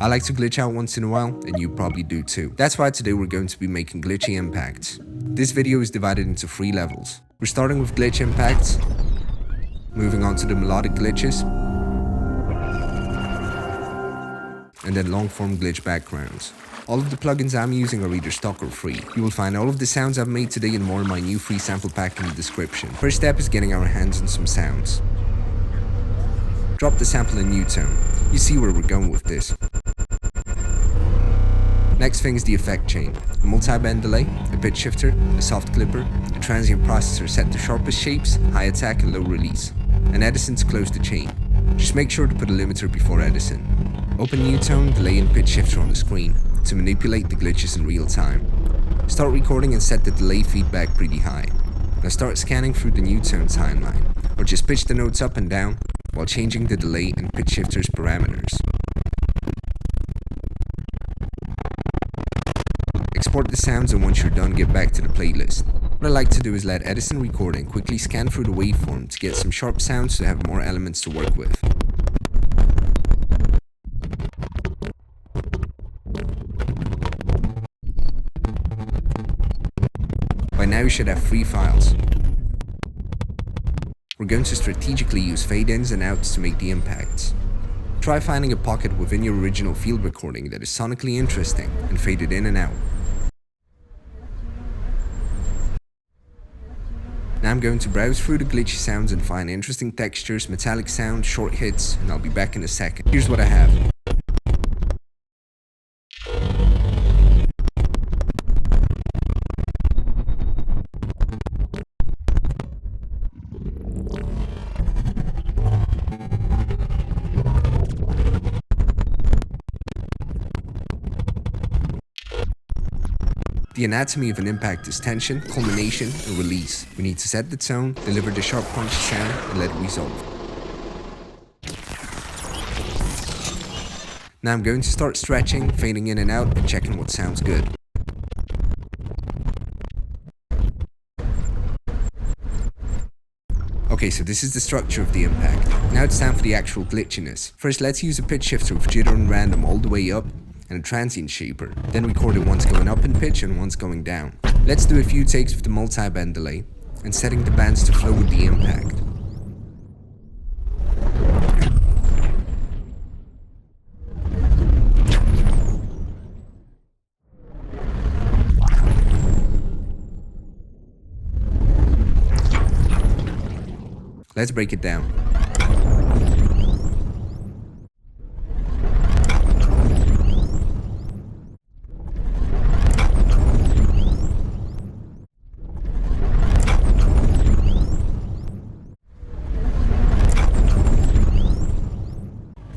I like to glitch out once in a while, and you probably do too. That's why today we're going to be making glitchy impacts. This video is divided into 3 levels. We're starting with glitch impacts, moving on to the melodic glitches, and then long-form glitch backgrounds. All of the plugins I'm using are either stock or free. You will find all of the sounds I've made today and more in my new free sample pack in the description. First step is getting our hands on some sounds. Drop the sample in new tone. You see where we're going with this. Next thing is the effect chain. A multi-band delay, a pitch shifter, a soft clipper, a transient processor set to sharpest shapes, high attack and low release, and Edison to close the chain. Just make sure to put a limiter before Edison. Open new tone, delay and pitch shifter on the screen to manipulate the glitches in real time. Start recording and set the delay feedback pretty high. Now start scanning through the new tone timeline, or just pitch the notes up and down while changing the delay and pitch shifter's parameters. Export the sounds, and once you're done, get back to the playlist. What I like to do is let Edison record and quickly scan through the waveform to get some sharp sounds to have more elements to work with. By now you should have 3 files. We're going to strategically use fade-ins and outs to make the impacts. Try finding a pocket within your original field recording that is sonically interesting and fade it in and out. Now I'm going to browse through the glitchy sounds and find interesting textures, metallic sounds, short hits, and I'll be back in a second. Here's what I have. The anatomy of an impact is tension, culmination, and release. We need to set the tone, deliver the sharp punchy sound, and let it resolve. Now I'm going to start stretching, fading in and out, and checking what sounds good. Okay, so this is the structure of the impact. Now it's time for the actual glitchiness. First, let's use a pitch shifter with jitter and random all the way up, and a transient shaper. Then record it once going up in pitch and once going down. Let's do a few takes with the multi-band delay and setting the bands to flow with the impact. Let's break it down.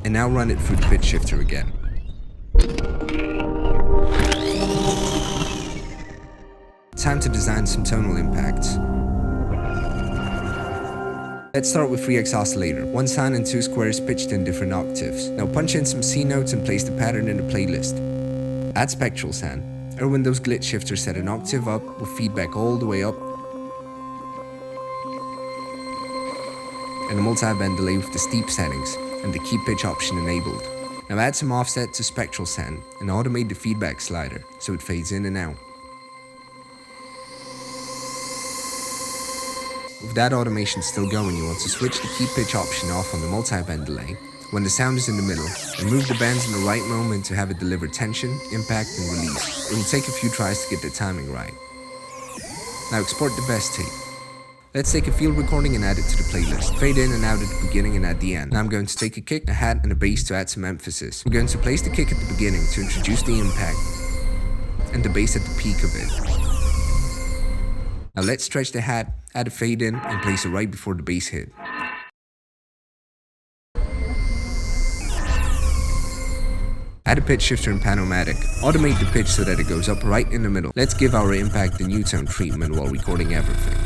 And now run it through the pitch shifter again. Time to design some tonal impacts. Let's start with 3x oscillator, 1 sine and 2 squares pitched in different octaves. Now punch in some C notes and place the pattern in the playlist. Add spectral sand. Or when those glitch shifters set an octave up with feedback all the way up. And a multi-band delay with the steep settings and the keep pitch option enabled. Now add some offset to spectral sand and automate the feedback slider so it fades in and out. With that automation still going, you want to switch the keep pitch option off on the multi-band delay when the sound is in the middle and move the bands in the right moment to have it deliver tension, impact and release. It will take a few tries to get the timing right. Now export the best tape. Let's take a field recording and add it to the playlist. Fade in and out at the beginning and at the end. Now I'm going to take a kick, a hat and a bass to add some emphasis. We're going to place the kick at the beginning to introduce the impact and the bass at the peak of it. Now let's stretch the hat, add a fade in and place it right before the bass hit. Add a pitch shifter and panomatic. Automate the pitch so that it goes up right in the middle. Let's give our impact the new tone treatment while recording everything.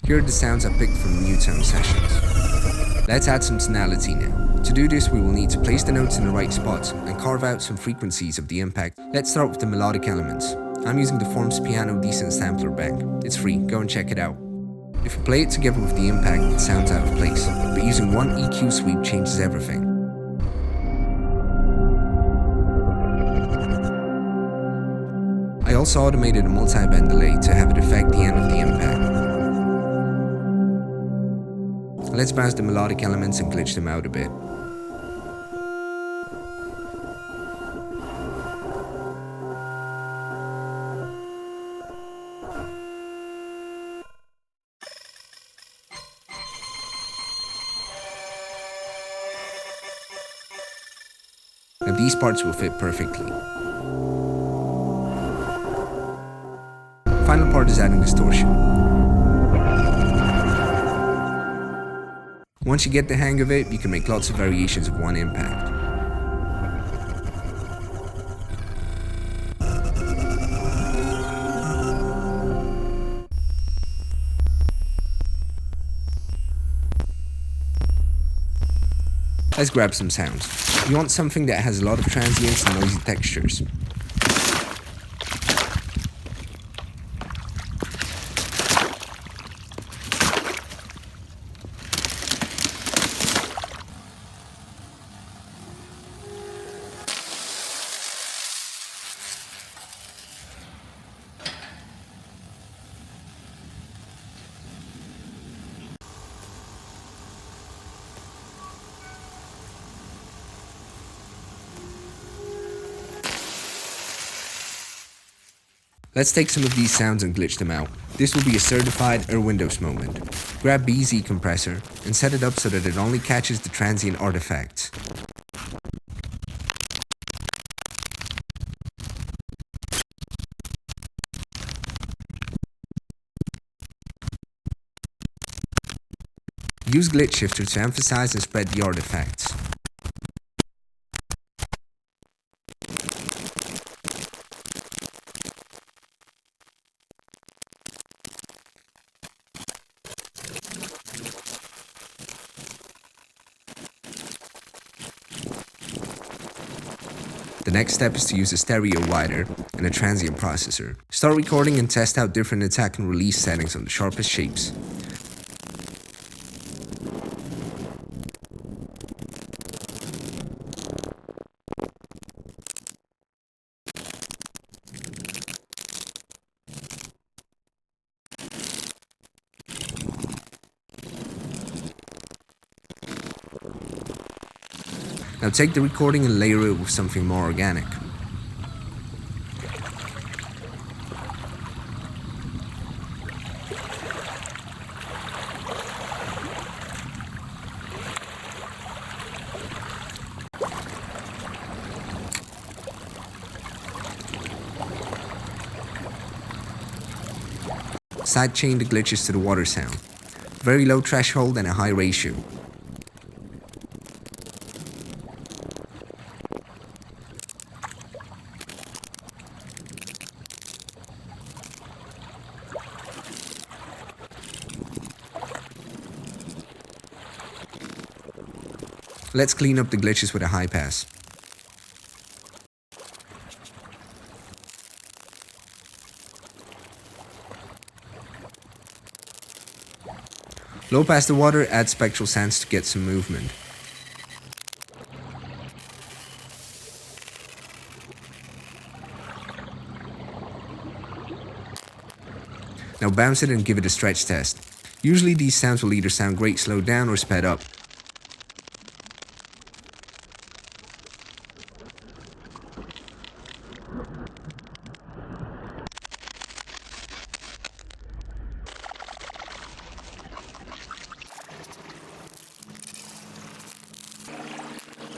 Here are the sounds I picked from the new tone sessions. Let's add some tonality now. To do this, we will need to place the notes in the right spots and carve out some frequencies of the impact. Let's start with the melodic elements. I'm using the Form's Piano Decent Sampler Bank. It's free, go and check it out. If you play it together with the impact, it sounds out of place, but using one EQ sweep changes everything. I also automated a multi-bend delay to have it affect the end of the impact. Let's bounce the melodic elements and glitch them out a bit. Now these parts will fit perfectly. Final part is adding distortion. Once you get the hang of it, you can make lots of variations of one impact. Let's grab some sounds. You want something that has a lot of transients and noisy textures. Let's take some of these sounds and glitch them out. This will be a certified Windows moment. Grab BZ compressor and set it up so that it only catches the transient artifacts. Use glitch shifter to emphasize and spread the artifacts. The next step is to use a stereo wider and a transient processor. Start recording and test out different attack and release settings on the sharpest shapes. Now take the recording and layer it with something more organic. Sidechain the glitches to the water sound. Very low threshold and a high ratio. Let's clean up the glitches with a high pass. Low pass the water, add spectral sands to get some movement. Now bounce it and give it a stretch test. Usually these sounds will either sound great slowed down or sped up.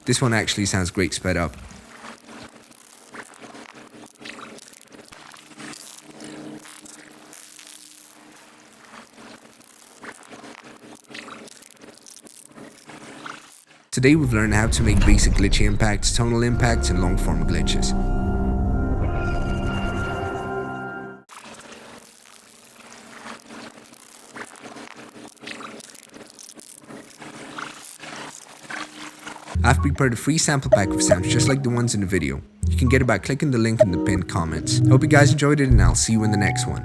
This one actually sounds great sped up. Today we've learned how to make basic glitchy impacts, tonal impacts, and long-form glitches. I've prepared a free sample pack of sounds just like the ones in the video. You You can get it by clicking the link in the pinned comments. Hope you guys enjoyed it, and I'll see you in the next one.